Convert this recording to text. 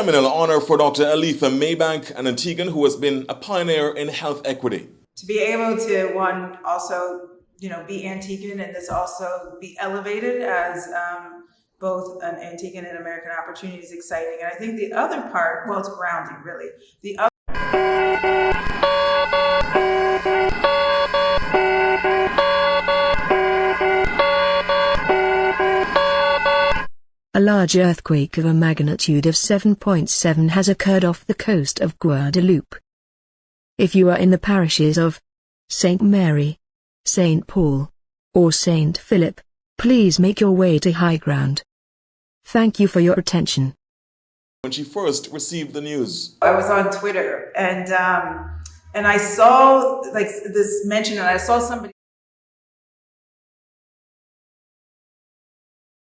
seminal honor for Dr. Alifa Maybank, an Antiguan who has been a pioneer in health equity. To be able to, one, also, be Antiguan and this also be elevated as both an Antiguan and American opportunity is exciting. And I think the other part, well, it's grounding, really. The other A large earthquake of a magnitude of 7.7 has occurred off the coast of Guadeloupe. If you are in the parishes of St. Mary, St. Paul, or St. Philip, please make your way to high ground. Thank you for your attention. When she first received the news, I was on Twitter and I saw this mention, and I saw somebody